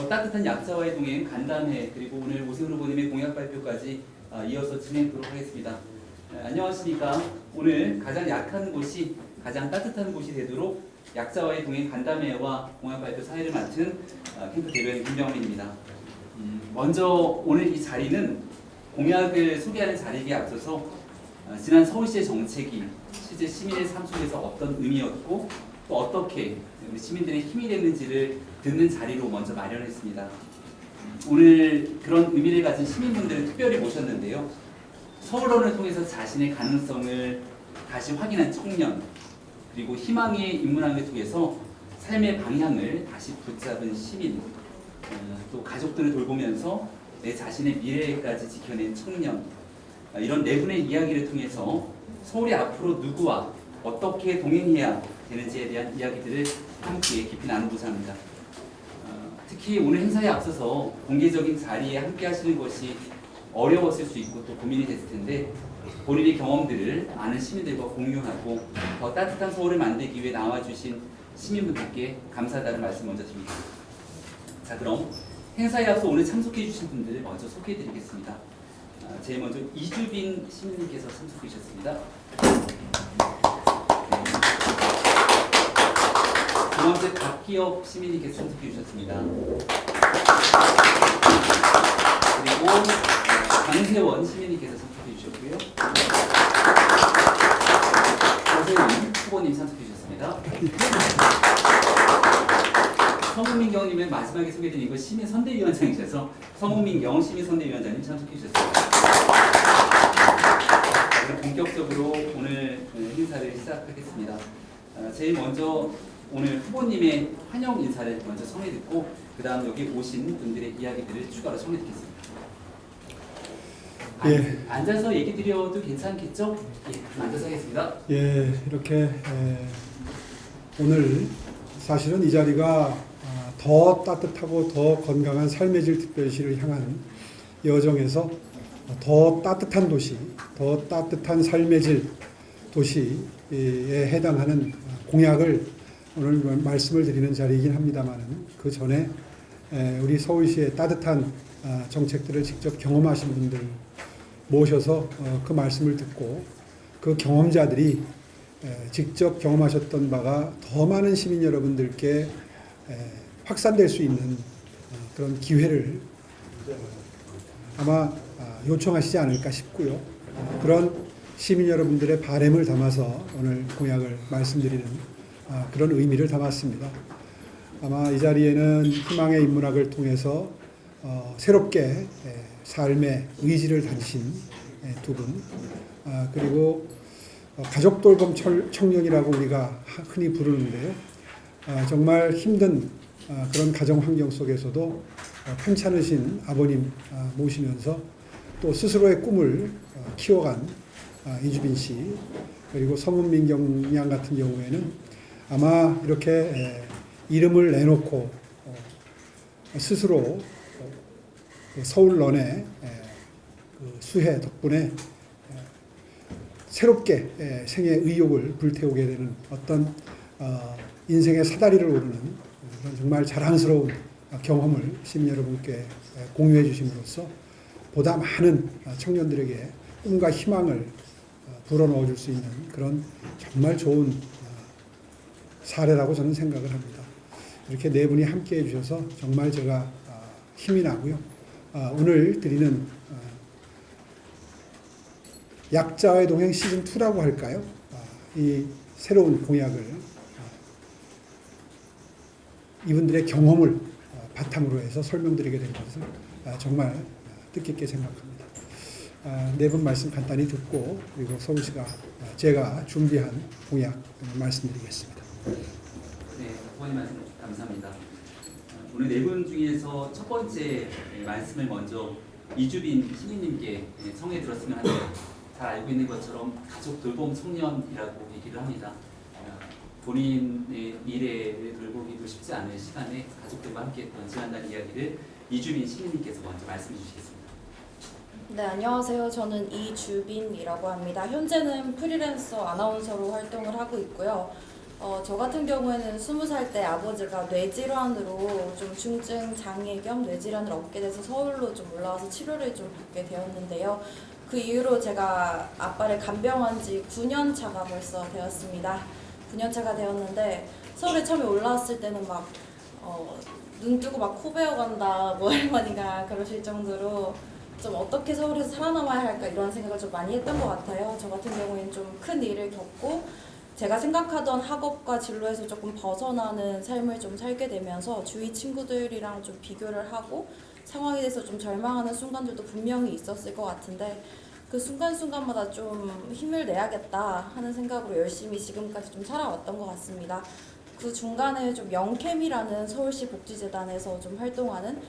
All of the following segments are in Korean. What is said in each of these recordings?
따뜻한 약자와의 동행 간담회 그리고 오늘 오세훈 후보님의 공약 발표까지 이어서 진행하도록 하겠습니다. 안녕하십니까. 오늘 가장 약한 곳이 가장 따뜻한 곳이 되도록 약자와의 동행 간담회와 공약 발표 사회를 맡은 캠프 대변인 김병원입니다. 먼저 오늘 이 자리는 공약을 소개하는 자리에 앞서서 지난 서울시의 정책이 실제 시민의 삶 속에서 어떤 의미였고 또 어떻게 우리 시민들의 힘이 됐는지를 듣는 자리로 먼저 마련했습니다. 오늘 그런 의미를 가진 시민분들을 특별히 모셨는데요. 서울론을 통해서 자신의 가능성을 다시 확인한 청년, 그리고 희망의 인문학을 통해서 삶의 방향을 다시 붙잡은 시민, 또 가족들을 돌보면서 내 자신의 미래까지 지켜낸 청년, 이런 네 분의 이야기를 통해서 서울이 앞으로 누구와 어떻게 동행해야 되는지에 대한 이야기들을 함께 깊이 나누고자 합니다. 특히 오늘 행사에 앞서서 공개적인 자리에 함께 하시는 것이 어려웠을 수 있고 또 고민이 됐을 텐데 본인의 경험들을 많은 시민들과 공유하고 더 따뜻한 서울을 만들기 위해 나와주신 시민분들께 감사하다는 말씀 먼저 드립니다. 자, 그럼 행사에 앞서 오늘 참석해 주신 분들을 먼저 소개해 드리겠습니다. 제일 먼저 이주빈 시민님께서 참석해 주셨습니다. 두 번째 박기업 시민님께서 참석해 주셨습니다. 그리고 강세원 시민님께서 참석해 주셨고요. 서세훈 후보님 참석해 주셨습니다. 서문민경님은 마지막에 소개드린 이거 시민선대위원장이셔서 서문민경 시민선대위원장님 참석해 주셨습니다. 그럼 본격적으로 오늘 행사를 시작하겠습니다. 제일 먼저 오늘 후보님의 환영 인사를 먼저 청해 듣고 그 다음 여기 오신 분들의 이야기들을 추가로 청해 듣겠습니다. 예. 앉아서 얘기 드려도 괜찮겠죠? 예, 앉아서 하겠습니다. 예, 이렇게 오늘 사실은 이 자리가 더 따뜻하고 더 건강한 삶의 질 특별시를 향한 여정에서 더 따뜻한 도시, 더 따뜻한 삶의 질 도시에 해당하는 공약을 오늘 말씀을 드리는 자리이긴 합니다만 그 전에 우리 서울시의 따뜻한 정책들을 직접 경험하신 분들 모셔서 그 말씀을 듣고 그 경험자들이 직접 경험하셨던 바가 더 많은 시민 여러분들께 확산될 수 있는 그런 기회를 아마 요청하시지 않을까 싶고요. 그런 시민 여러분들의 바람을 담아서 오늘 공약을 말씀드리는 그런 의미를 담았습니다. 아마 이 자리에는 희망의 인문학을 통해서 새롭게 삶의 의지를 다지신 두 분, 그리고 가족 돌봄 청년이라고 우리가 흔히 부르는데요. 정말 힘든 그런 가정 환경 속에서도 편찮으신 아버님 모시면서 또 스스로의 꿈을 키워간 이주빈 씨, 그리고 서문민경 양 같은 경우에는 아마 이렇게 이름을 내놓고 스스로 서울런의 수혜 덕분에 새롭게 생의 의욕을 불태우게 되는 어떤 인생의 사다리를 오르는 그런 정말 자랑스러운 경험을 시민 여러분께 공유해 주심으로써 보다 많은 청년들에게 꿈과 희망을 불어넣어 줄 수 있는 그런 정말 좋은 사례라고 저는 생각을 합니다. 이렇게 네 분이 함께 해주셔서 정말 제가 힘이 나고요. 오늘 드리는 약자와의 동행 시즌2라고 할까요? 이 새로운 공약을 이분들의 경험을 바탕으로 해서 설명드리게 된 것을 정말 뜻깊게 생각합니다. 네 분 말씀 간단히 듣고 그리고 서울시가 제가 준비한 공약 말씀드리겠습니다. 네, 후보님 말씀 감사합니다. 오늘 네 분 중에서 첫 번째 말씀을 먼저 이주빈 시민님께 청해 들었으면 하는데 잘 알고 있는 것처럼 가족 돌봄 청년이라고 얘기를 합니다. 본인의 미래를 돌보기도 쉽지 않은 시간에 가족들과 함께 했던 지난달 이야기를 이주빈 시민님께서 먼저 말씀해 주시겠습니다. 네, 안녕하세요. 저는 이주빈이라고 합니다. 현재는 프리랜서 아나운서로 활동을 하고 있고요. 저 같은 경우에는 20살 때 아버지가 뇌질환으로 좀 중증 장애 겸 뇌질환을 얻게 돼서 서울로 좀 올라와서 치료를 좀 받게 되었는데요. 그 이후로 제가 아빠를 간병한 지 9년 차가 벌써 되었습니다. 9년 차가 되었는데 서울에 처음에 올라왔을 때는 막 눈 뜨고 막 코 베어간다 뭐 할머니가 그러실 정도로 좀 어떻게 서울에서 살아남아야 할까 이런 생각을 좀 많이 했던 것 같아요. 저 같은 경우에는 좀 큰 일을 겪고 제가 생각하던 학업과 진로에서 조금 벗어나는 삶을 좀 살게 되면서 주위 친구들이랑 좀 비교를 하고 상황에 대해서 좀 절망하는 순간들도 분명히 있었을 것 같은데 그 순간순간마다 좀 힘을 내야겠다 하는 생각으로 열심히 지금까지 좀 살아왔던 것 같습니다. 그 중간에 좀 영캠이라는 서울시 복지재단에서 좀 활동하는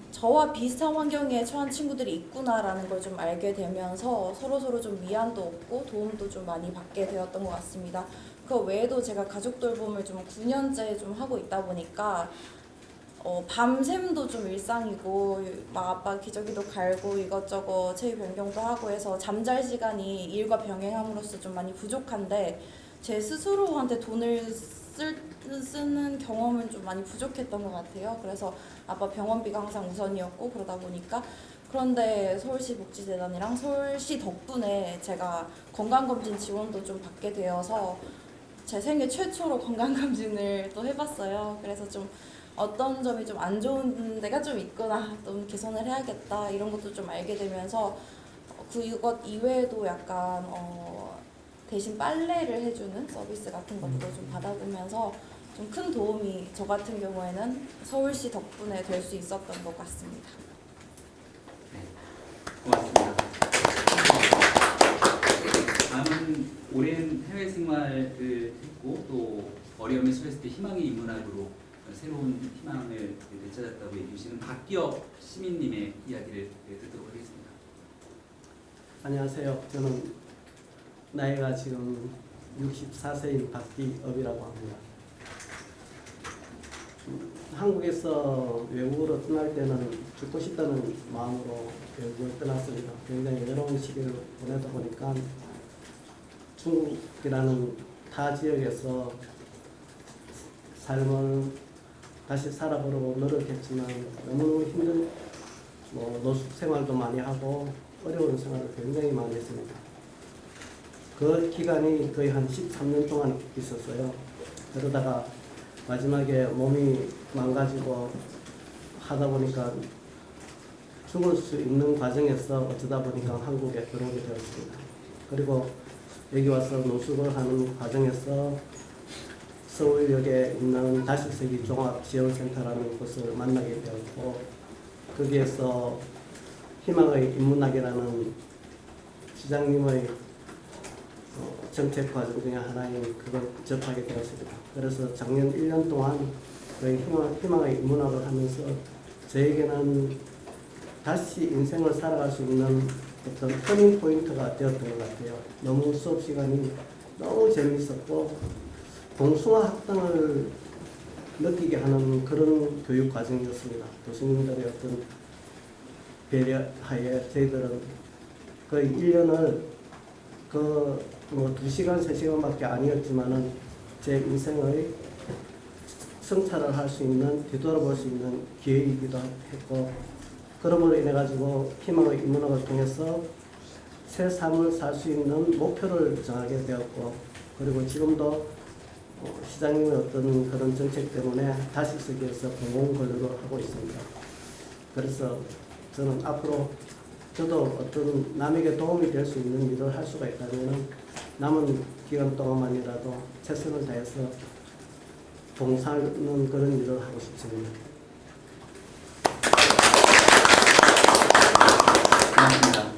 저와 비슷한 환경에 처한 친구들이 있구나라는 걸 좀 알게 되면서 서로서로 좀 위안도 얻고 도움도 좀 많이 받게 되었던 것 같습니다. 그 외에도 제가 가족 돌봄을 좀 9년째 좀 하고 있다 보니까 밤샘도 좀 일상이고 막 아빠 기저귀도 갈고 이것저것 체위 변경도 하고 해서 잠잘 시간이 일과 병행함으로써 좀 많이 부족한데 제 스스로한테 돈을 쓰는 경험은 좀 많이 부족했던 것 같아요. 그래서 아빠 병원비가 항상 우선이었고 그러다 보니까 그런데 서울시 복지재단이랑 서울시 덕분에 제가 건강검진 지원도 좀 받게 되어서 제 생애 최초로 건강검진을 또 해봤어요. 그래서 좀 어떤 점이 좀 안 좋은 데가 좀 있구나, 좀 개선을 해야겠다 이런 것도 좀 알게 되면서 그것 이외에도 약간 대신 빨래를 해주는 서비스 같은 것도 좀 받아보면서 좀 큰 도움이 저 같은 경우에는 서울시 덕분에 될 수 있었던 것 같습니다. 고맙습니다. 다음은 오랜 해외 생활을 했고 또 어려움에 처했을 때 희망의 인문학으로 새로운 희망을 되찾았다고 얘기해 주시는 박기업 시민님의 이야기를 듣도록 하겠습니다. 안녕하세요. 저는 나이가 지금 64세인 박기업이라고 합니다. 한국에서 외국으로 떠날 때는 죽고 싶다는 마음으로 외국을 떠났습니다. 굉장히 외로운 시기를 보내다 보니까 중국이라는 타 지역에서 삶을 다시 살아보려고 노력했지만 너무 힘든 노숙 생활도 많이 하고 어려운 생활을 굉장히 많이 했습니다. 그 기간이 거의 한 13년 동안 있었어요. 그러다가 마지막에 몸이 망가지고 하다 보니까 죽을 수 있는 과정에서 어쩌다 보니까 한국에 들어오게 되었습니다. 그리고 여기 와서 노숙을 하는 과정에서 서울역에 있는 다식세기 종합지원센터라는 곳을 만나게 되었고 거기에서 희망의 인문학이라는 시장님의 정책 과정 중에 하나인 그걸 접하게 되었습니다. 그래서 작년 1년 동안 그 희망의 인문학을 하면서 저에게는 다시 인생을 살아갈 수 있는 어떤 터닝 포인트가 되었던 것 같아요. 너무 수업 시간이 너무 재미있었고 동숭화 학당을 느끼게 하는 그런 교육 과정이었습니다. 교수님들의 어떤 배려하에 저희들은 거의 1년을 그 2시간, 3시간밖에 아니었지만은 제 인생의 성찰을 할 수 있는, 뒤돌아볼 수 있는 기회이기도 했고, 그러므로 인해 가지고 희망의 인문학을 통해서 새 삶을 살 수 있는 목표를 정하게 되었고, 그리고 지금도 시장님의 어떤 그런 정책 때문에 다식세기에서 공공근로를 하고 있습니다. 그래서 저는 앞으로 저도 어떤 남에게 도움이 될 수 있는 일을 할 수가 있다면 남은 기간 동안만이라도 최선을 다해서 봉사하는 그런 일을 하고 싶습니다. 고맙습니다.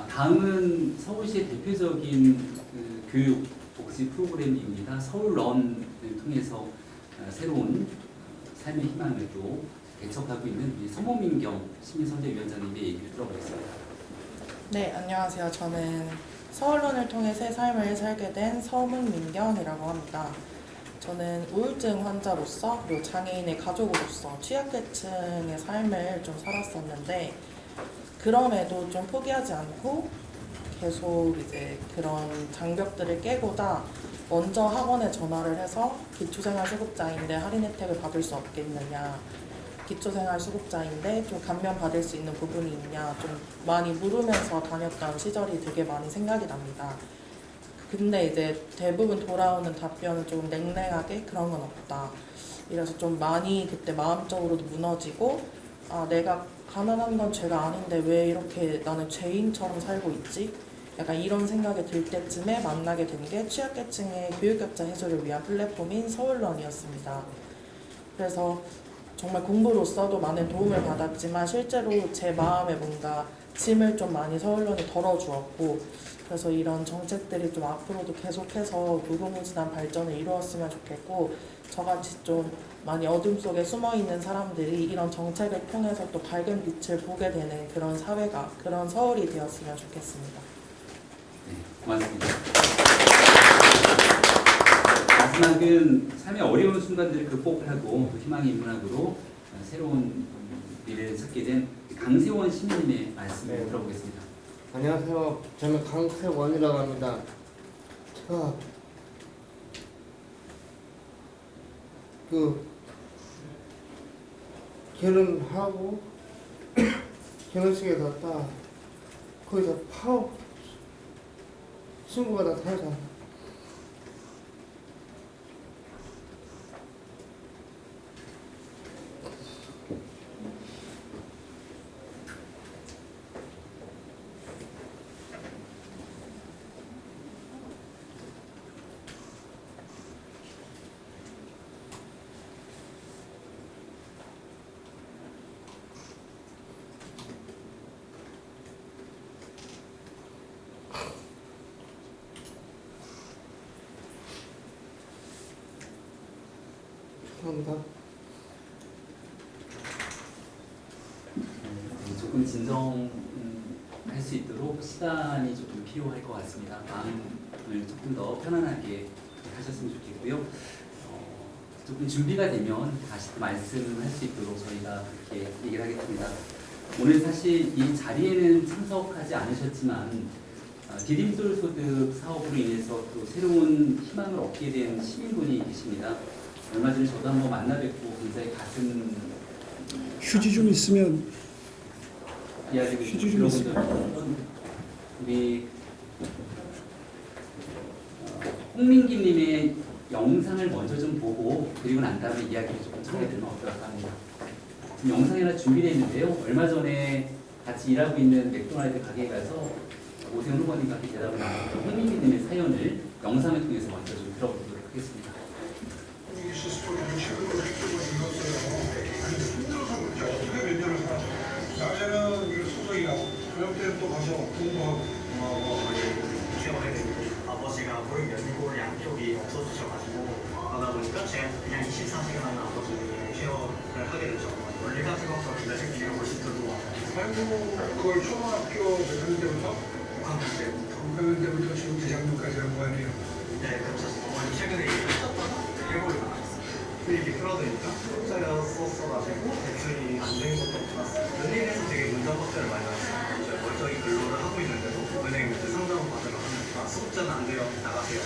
다음은 서울시의 대표적인 교육 복지 프로그램입니다. 서울런을 통해서 새로운 삶의 희망을 또 개척하고 있는 서모민경 시민선대위원장님의 얘기를 들어보겠습니다. 네, 안녕하세요. 저는 서울론을 통해 새 삶을 살게 된 서문민경이라고 합니다. 저는 우울증 환자로서 그리고 장애인의 가족으로서 취약계층의 삶을 좀 살았었는데 그럼에도 좀 포기하지 않고 계속 이제 그런 장벽들을 깨고자 먼저 학원에 전화를 해서 기초생활수급자인데 할인 혜택을 받을 수 없겠느냐, 기초생활수급자인데 좀 감면 받을 수 있는 부분이 있냐 좀 많이 물으면서 다녔던 시절이 되게 많이 생각이 납니다. 근데 이제 대부분 돌아오는 답변은 좀 냉랭하게 그런 건 없다. 이래서 좀 많이 그때 마음적으로도 무너지고, 아, 내가 가난한 건 죄가 아닌데 왜 이렇게 나는 죄인처럼 살고 있지? 약간 이런 생각이 들 때쯤에 만나게 된 게 취약계층의 교육격차 해소를 위한 플랫폼인 서울런이었습니다. 그래서 정말 공부로서도 많은 도움을 받았지만 실제로 제 마음에 뭔가 짐을 좀 많이 서울런이 덜어주었고, 그래서 이런 정책들이 좀 앞으로도 계속해서 무궁무진한 발전을 이루었으면 좋겠고, 저같이 좀 많이 어둠 속에 숨어있는 사람들이 이런 정책을 통해서 또 밝은 빛을 보게 되는 그런 사회가, 그런 서울이 되었으면 좋겠습니다. 네, 고맙습니다. 마지막은 삶의 어려운 순간들을 극복하고 희망의 문학으로 새로운 미래를 찾게 된 강세원 시민님의 말씀을 네. 들어보겠습니다. 안녕하세요. 저는 강세원이라고 합니다. 제가 결혼하고 결혼식에 갔다 거기서 파업 친구가 나타나서 죄송합니다. 조금 진정할 수 있도록 시간이 조금 필요할 것 같습니다. 마음을 조금 더 편안하게 하셨으면 좋겠고요. 조금 준비가 되면 다시 또 말씀할 수 있도록 저희가 그렇게 얘기를 하겠습니다. 오늘 사실 이 자리에는 참석하지 않으셨지만 디딤돌 소득 사업으로 인해서 또 새로운 희망을 얻게 된 시민분이 계십니다. 얼마 전에 저도 한번 만나 뵙고 굉장히 가슴 휴지 좀 있으면 이야기를 휴지 좀 들어본 적이 있어요. 우리 홍민기님의 영상을 먼저 좀 보고 그리고 난 다음에 이야기를 조금 전해드리면 어떨까 합니다. 지금 영상이 하나 준비되어 있는데요. 얼마 전에 같이 일하고 있는 맥도날드 가게에 가서 오세훈 후보님과 함께 대답을 나눴던 홍민기님의 사연을 영상을 통해서 먼저 좀 들어보도록 하겠습니다. 낮에는 소속이라고 저녁 때는 또 가서 공부하고 취업하게 되고 아버지가 보육 연고 양쪽이 없어지셔가지고 그러다 보니까 제가 그냥 24시간 하는 아버지 취업을 하게 되죠. 원리가 뜨거워서 기다리고 기록을 시켜도 아이고 그걸 초등학교 몇 학년 때부터? 6학년 때부터 6학년 때부터 지금 대학년까지 한 거야 돼요. 네, 그래서 어머니 최근에 일하셨다가 해고를 나갔어요. 일이 끌어들니까 숫자가 썼어가지고 대출이 안 된 것도 없었어요. 은행에서 되게 문자박자를 많이 나왔어요. 제가 멀쩡히 근로를 하고 있는데도 은행 상담 받으러 하면 숫자는 안 돼요. 나가세요.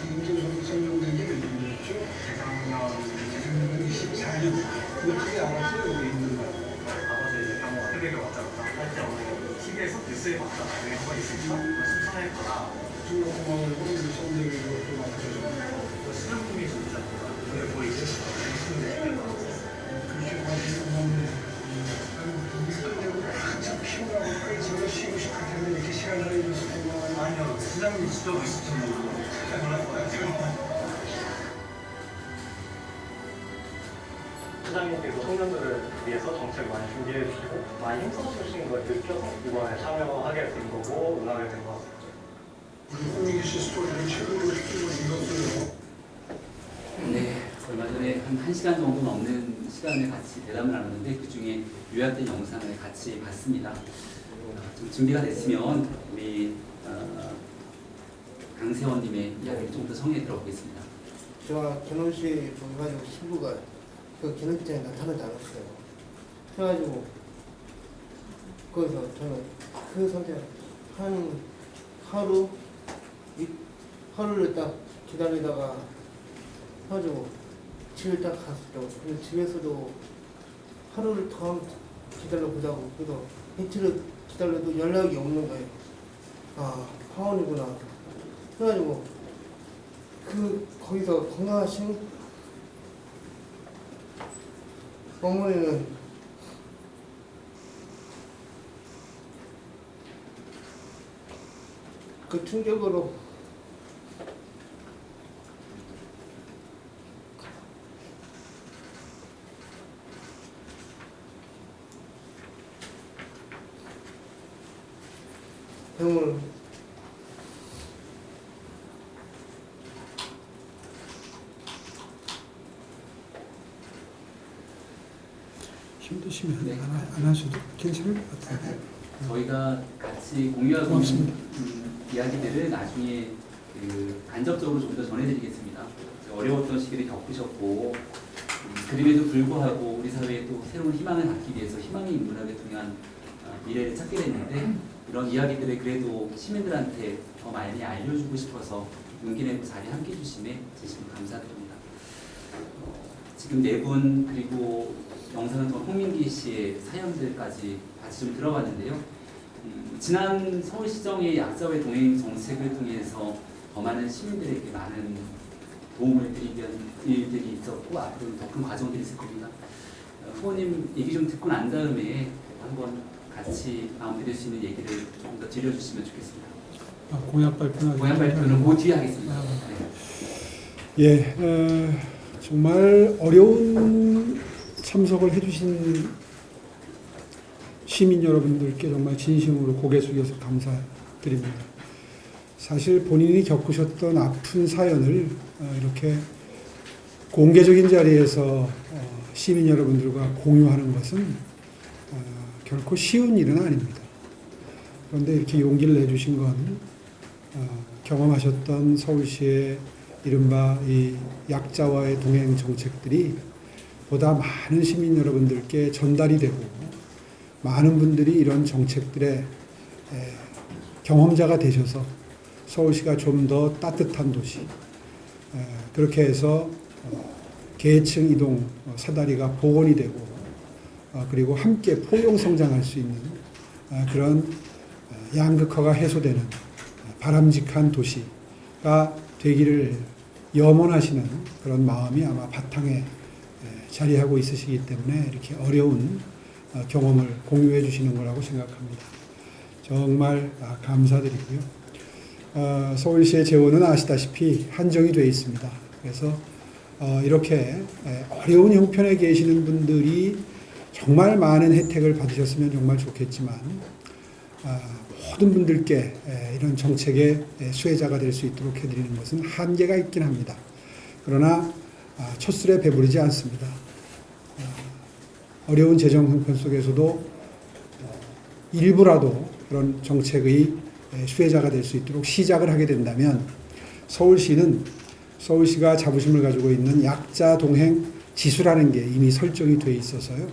임대소득 설명된 게 몇 년이었죠? 재작년 24년. 어떻게 알았어요? 여기 있는 거. 아버지 병원 해외를 왔다 갔다 할 때 어머니 TV에서 뉴스에 봤다. 은행 한번 있으니까 신청해봐라. 중국공항을 보내서 선대위로 또 맡겨서 수련금이 진짜 오늘 보이고 재밌는 그렇게 관심이 없는데 우리 끝내고 한참 피곤하고 빨리 집에 쉬고 싶을 텐데 이렇게 시간 내줘서 고마워요. 아니요, 시장님 직접 있으시면 몰랐어요. 시장님께서 청년들을 위해서 정책을 많이 준비해 주시고 많이 힘써주신 걸 느껴서 이번에 참여하게 된 거고 응하게 된 것 같습니다. 우리 홍민기 씨 스토리를 책으로 쓰고 읽었어요. 네, 얼마 전에 한 1시간 정도 넘는 시간을 같이 대담을 나눴는데 그 중에 요약된 영상을 같이 봤습니다. 좀 준비가 됐으면 우리 강세원님의 이야기를 좀 더 성에 들어보겠습니다. 제가 결혼식 가지고 신부가 그 결혼장에 나타나지 않았어요. 그래가지고 거기서 저는 그 상태 한 하루 하루를 딱 기다리다가 해가지고 집에 딱 갔었죠. 근데 집에서도 하루를 더 기다려보자고. 그래도 이틀을 기다려도 연락이 없는 거예요. 아, 하원이구나. 그래가지고 거기서 건강하신 어머니는 그 충격으로 병을 힘드시면 네. 안 하셔도 괜찮을 것 같아요. 저희가 같이 공유하고 고맙습니다. 있는 이야기들을 나중에 간접적으로 좀 더 전해드리겠습니다. 어려웠던 시기를 겪으셨고 그럼에도 불구하고 우리 사회에 또 새로운 희망을 갖기 위해서 희망의 인문학을 통한 미래를 찾게 됐는데 이런 이야기들을 그래도 시민들한테 더 많이 알려주고 싶어서 용기 내고 자리에 함께 해주심에 진심으로 감사드립니다. 지금 네 분 그리고 영상은 더 홍민기 씨의 사연들까지 같이 좀 들어봤는데요. 지난 서울시정의 약자와의 동행 정책을 통해서 더 많은 시민들에게 많은 도움을 드리는 일들이 있었고 앞으로는 더 큰 과정들이 있을 겁니다. 후보님 얘기 좀 듣고 난 다음에 한번 같이 마음 드릴 수 있는 얘기를 조금 더 들려주시면 좋겠습니다. 공약 발표는 공약 발표는 그 뒤에 하겠습니다. 네. 예, 정말 어려운 참석을 해주신 시민 여러분들께 정말 진심으로 고개 숙여서 감사드립니다. 사실 본인이 겪으셨던 아픈 사연을 이렇게 공개적인 자리에서 시민 여러분들과 공유하는 것은 결코 쉬운 일은 아닙니다. 그런데 이렇게 용기를 내주신 건 경험하셨던 서울시의 이른바 이 약자와의 동행 정책들이 보다 많은 시민 여러분들께 전달이 되고 많은 분들이 이런 정책들의 경험자가 되셔서 서울시가 좀 더 따뜻한 도시 그렇게 해서 계층 이동 사다리가 복원이 되고 그리고 함께 포용 성장할 수 있는 그런 양극화가 해소되는 바람직한 도시가 되기를 염원하시는 그런 마음이 아마 바탕에 자리하고 있으시기 때문에 이렇게 어려운 경험을 공유해 주시는 거라고 생각합니다. 정말 감사드리고요. 서울시의 재원은 아시다시피 한정이 되어 있습니다. 그래서 이렇게 어려운 형편에 계시는 분들이 정말 많은 혜택을 받으셨으면 정말 좋겠지만 모든 분들께 이런 정책의 수혜자가 될 수 있도록 해드리는 것은 한계가 있긴 합니다. 그러나 첫술에 배부르지 않습니다. 어려운 재정 형편 속에서도 일부라도 그런 정책의 수혜자가 될 수 있도록 시작을 하게 된다면 서울시가 자부심을 가지고 있는 약자 동행 지수라는 게 이미 설정이 돼 있어서요.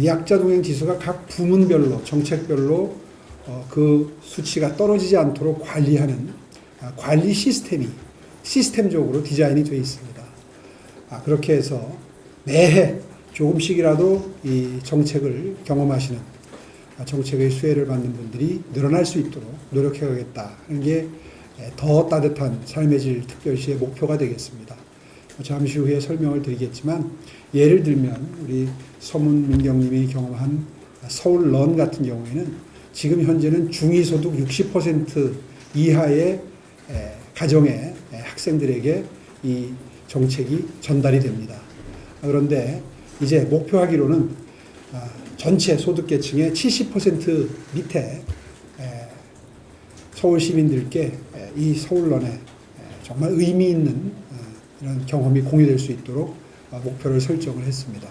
약자 동행 지수가 각 부문별로 정책별로 그 수치가 떨어지지 않도록 관리하는 관리 시스템이 시스템적으로 디자인이 되어 있습니다. 그렇게 해서 매해 조금씩이라도 이 정책을 경험하시는 정책의 수혜를 받는 분들이 늘어날 수 있도록 노력해가겠다 하는 게 더 따뜻한 삶의 질 특별시의 목표가 되겠습니다. 잠시 후에 설명을 드리겠지만 예를 들면 우리 서문민경님이 경험한 서울런 같은 경우에는 지금 현재는 중위소득 60% 이하의 가정의 학생들에게 이 정책이 전달이 됩니다. 그런데 이제 목표하기로는 전체 소득계층의 70% 밑에 서울 시민들께 이 서울런에 정말 의미 있는 이런 경험이 공유될 수 있도록 목표를 설정을 했습니다.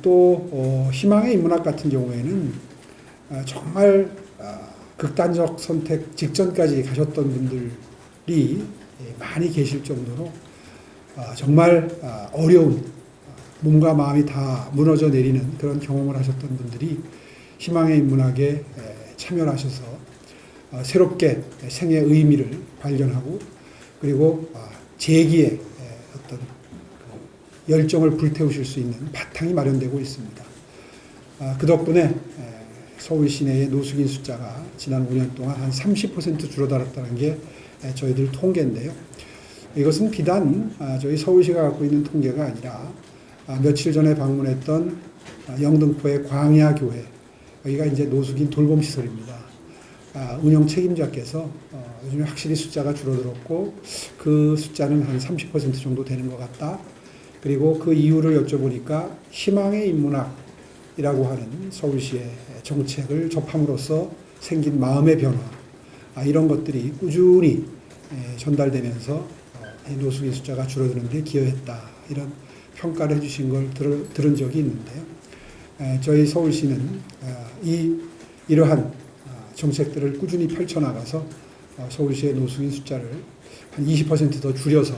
또 희망의 인문학 같은 경우에는 정말 극단적 선택 직전까지 가셨던 분들이 많이 계실 정도로 정말 어려운 몸과 마음이 다 무너져 내리는 그런 경험을 하셨던 분들이 희망의 인문학에 참여를 하셔서 새롭게 생의 의미를 발견하고 그리고 재기의 어떤 열정을 불태우실 수 있는 바탕이 마련되고 있습니다. 그 덕분에 서울 시내의 노숙인 숫자가 지난 5년 동안 한 30% 줄어들었다는 게 저희들 통계인데요. 이것은 비단 저희 서울시가 갖고 있는 통계가 아니라 며칠 전에 방문했던 영등포의 광야교회, 여기가 이제 노숙인 돌봄시설입니다. 운영 책임자께서 요즘에 확실히 숫자가 줄어들었고 그 숫자는 한 30% 정도 되는 것 같다. 그리고 그 이유를 여쭤보니까 희망의 인문학이라고 하는 서울시의 정책을 접함으로써 생긴 마음의 변화, 이런 것들이 꾸준히 전달되면서 노숙인 숫자가 줄어드는 데 기여했다. 이런 평가를 해주신 걸 들은 적이 있는데요. 저희 서울시는 이러한 정책들을 꾸준히 펼쳐나가서 서울시의 노숙인 숫자를 한 20% 더 줄여서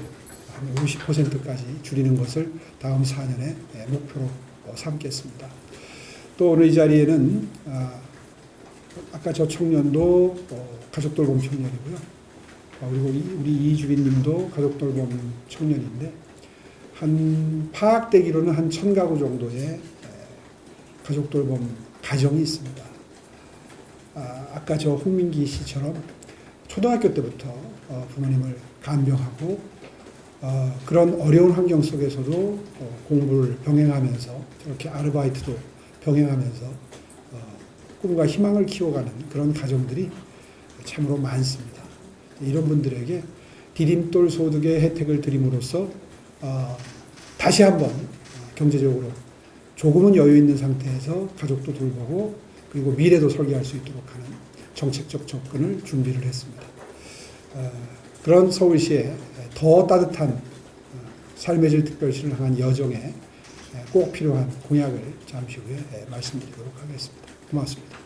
한 50%까지 줄이는 것을 다음 4년에 목표로 삼겠습니다. 또 오늘 이 자리에는 아까 저 청년도 가족돌봄 청년이고요. 그리고 우리 이주빈님도 가족돌봄 청년인데 파악되기로는 한 1000가구 정도의 가족돌봄 가정이 있습니다. 아까 저 홍민기 씨처럼 초등학교 때부터 부모님을 간병하고 그런 어려운 환경 속에서도 공부를 병행하면서 저렇게 아르바이트도 병행하면서 꿈과 희망을 키워가는 그런 가정들이 참으로 많습니다. 이런 분들에게 디딤돌 소득의 혜택을 드림으로써 다시 한번 경제적으로 조금은 여유 있는 상태에서 가족도 돌보고 그리고 미래도 설계할 수 있도록 하는 정책적 접근을 준비를 했습니다. 그런 서울시의 더 따뜻한 삶의 질 특별시를 향한 여정에 꼭 필요한 공약을 잠시 후에 말씀드리도록 하겠습니다. 고맙습니다.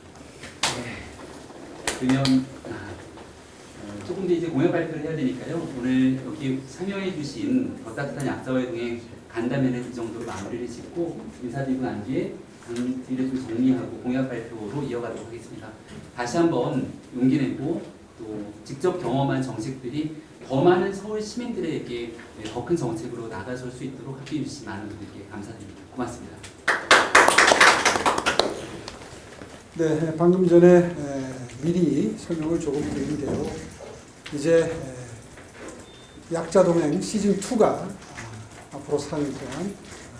그러면 조금 더 이제 공약 발표를 해야 되니까요. 오늘 여기 참여해 주신 더 따뜻한 약자와의 동행 간담회는 이 정도로 마무리를 짓고 인사드리고 난 뒤에 당뒤를 좀 정리하고 공약 발표로 이어가도록 하겠습니다. 다시 한번 용기 내고 또 직접 경험한 정책들이 더 많은 서울 시민들에게 더 큰 정책으로 나가설 수 있도록 합의해 주신 많은 분들께 감사드립니다. 고맙습니다. 네, 방금 전에 미리 설명을 조금 드린 대로 이제 약자동행 시즌2가 앞으로 4년 동안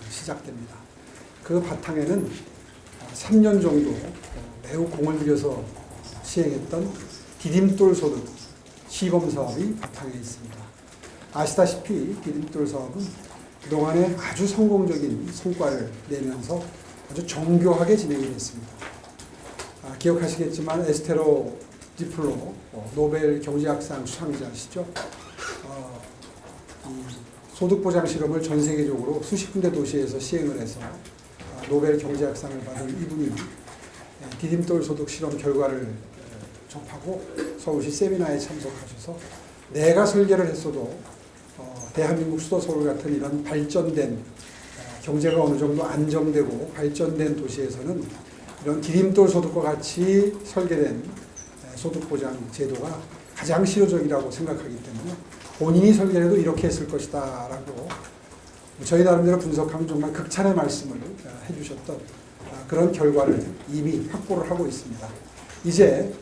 시작됩니다. 그 바탕에는 3년 정도 매우 공을 들여서 시행했던 디딤돌 소득 시범 사업이 바탕에 있습니다. 아시다시피 디딤돌 사업은 그동안에 아주 성공적인 성과를 내면서 아주 정교하게 진행이 됐습니다. 기억하시겠지만 에스테로 디플로 노벨 경제학상 수상자시죠. 소득보장 실험을 전 세계적으로 수십 군데 도시에서 시행을 해서 노벨 경제학상을 받은 이분이 디딤돌 소득 실험 결과를 접하고 서울시 세미나에 참석하셔서 내가 설계를 했어도 대한민국 수도 서울 같은 이런 발전된 경제가 어느 정도 안정되고 발전된 도시에서는 이런 디딤돌 소득과 같이 설계된 소득보장 제도가 가장 실효적이라고 생각하기 때문에 본인이 설계를 해도 이렇게 했을 것이다 라고 저희 나름대로 분석하면 정말 극찬의 말씀을 해주셨던 그런 결과를 이미 확보를 하고 있습니다. 이제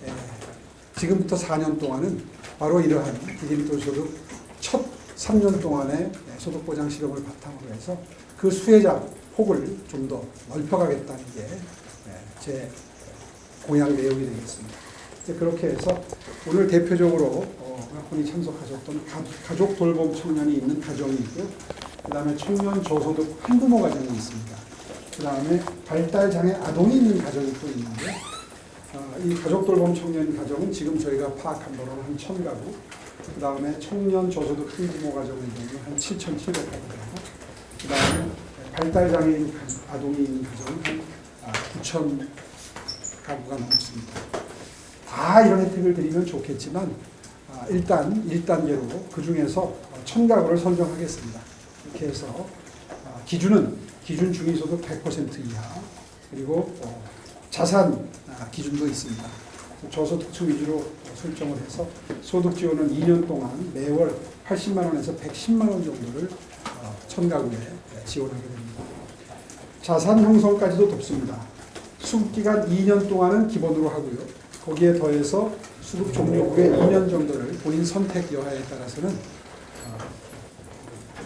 지금부터 4년 동안은 바로 이러한 디딤돌 소득 첫 3년 동안의 소득보장 실험을 바탕으로 해서 그 수혜자 폭을 좀 더 넓혀가겠다는 게 제 공약 내용이 되겠습니다. 이제 그렇게 해서 오늘 대표적으로 여러분이 참석하셨던 가족 돌봄 청년이 있는 가정이 있고요. 그 다음에 청년 저소득 한부모 가정이 있습니다. 그 다음에 발달장애 아동이 있는 가정이 또 있는데 이 가족 돌봄 청년 가정은 지금 저희가 파악한 바로는 한 1000가구, 그 다음에 청년 저소득 한부모 가정의 경우는 한 7700가구고, 그 다음에 발달장애 있는 아동이 있는 가정은 한 9000가구가 넘습니다. 다 이런 혜택을 드리면 좋겠지만 일단 1단계로 그 중에서 1000가구를 선정하겠습니다. 이렇게 해서 기준 중위소득 100% 이하, 그리고 자산 기준도 있습니다. 저소득층 위주로 설정을 해서 소득 지원은 2년 동안 매월 80만 원에서 110만 원 정도를 1000가구에 지원하게 됩니다. 자산 형성까지도 돕습니다. 수급 기간 2년 동안은 기본으로 하고요. 거기에 더해서 수급 종료 후에 2년 정도를 본인 선택 여하에 따라서는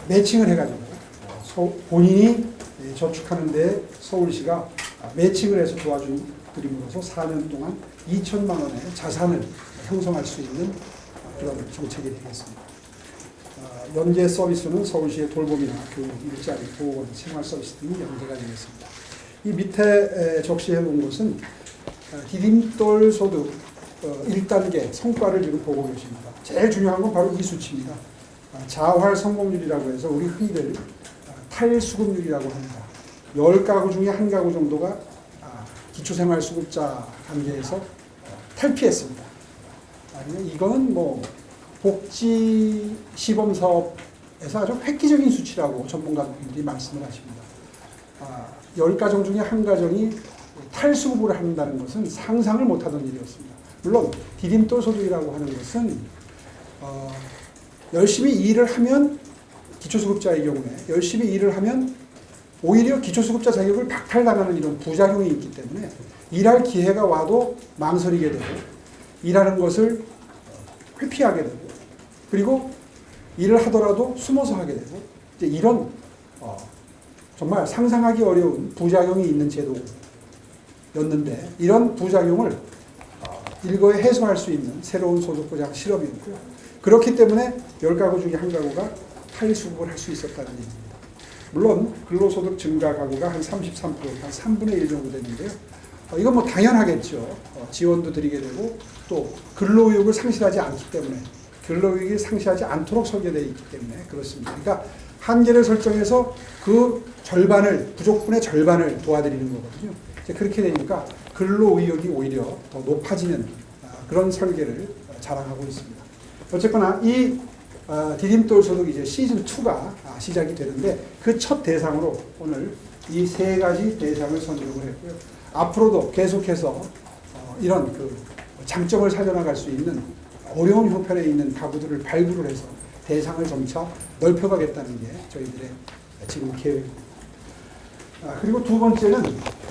매칭을 해가지고 본인이 저축하는 데 서울시가 매칭을 해서 도와드림으로써 4년 동안 2천만 원의 자산을 형성할 수 있는 그런 정책이 되겠습니다. 연계 서비스는 서울시의 돌봄이나 교육, 일자리, 보건, 생활 서비스 등이 연계가 되겠습니다. 이 밑에 적시해 놓은 것은 디딤돌 소득 1단계 성과를 지금 보고 계십니다. 제일 중요한 건 바로 이 수치입니다. 자활 성공률이라고 해서 우리 흔히들 탈수급률이라고 합니다. 10가구 중에 1가구 정도가 기초생활수급자 단계에서 탈피했습니다. 이거는 뭐 복지 시범 사업에서 아주 획기적인 수치라고 전문가들이 말씀을 하십니다. 10가정 중에 1가정이 탈수급을 한다는 것은 상상을 못하던 일이었습니다. 물론 디딤돌 소득이라고 하는 것은 열심히 일을 하면 기초수급자의 경우에 열심히 일을 하면 오히려 기초수급자 자격을 박탈당하는 이런 부작용이 있기 때문에 일할 기회가 와도 망설이게 되고 일하는 것을 회피하게 되고 그리고 일을 하더라도 숨어서 하게 되고 이제 이런 정말 상상하기 어려운 부작용이 있는 제도였는데 이런 부작용을 일거에 해소할 수 있는 새로운 소득보장 실험이었고요. 그렇기 때문에 10가구 중에 1가구가 탈수급을 할 수 있었다는 얘기입니다. 물론 근로소득 증가 가구가 한 33%, 한 3분의 1 정도 되는데요. 이건 뭐 당연하겠죠. 지원도 드리게 되고 또 근로의욕을 상실하지 않기 때문에 근로의욕이 상실하지 않도록 설계되어 있기 때문에 그렇습니다. 그러니까 한계를 설정해서 그 절반을 부족분의 절반을 도와드리는 거거든요. 이제 그렇게 되니까 근로의욕이 오히려 더 높아지는 그런 설계를 자랑하고 있습니다. 어쨌거나 이 디딤돌 소득 이제 시즌 2가 시작이 되는데 그 첫 대상으로 오늘 이 3가지 대상을 선정을 했고요. 앞으로도 계속해서 이런 그 장점을 살려나갈 수 있는 어려운 형편에 있는 가구들을 발굴을 해서 대상을 점차 넓혀가겠다는 게 저희들의 지금 계획입니다. 그리고 두 번째는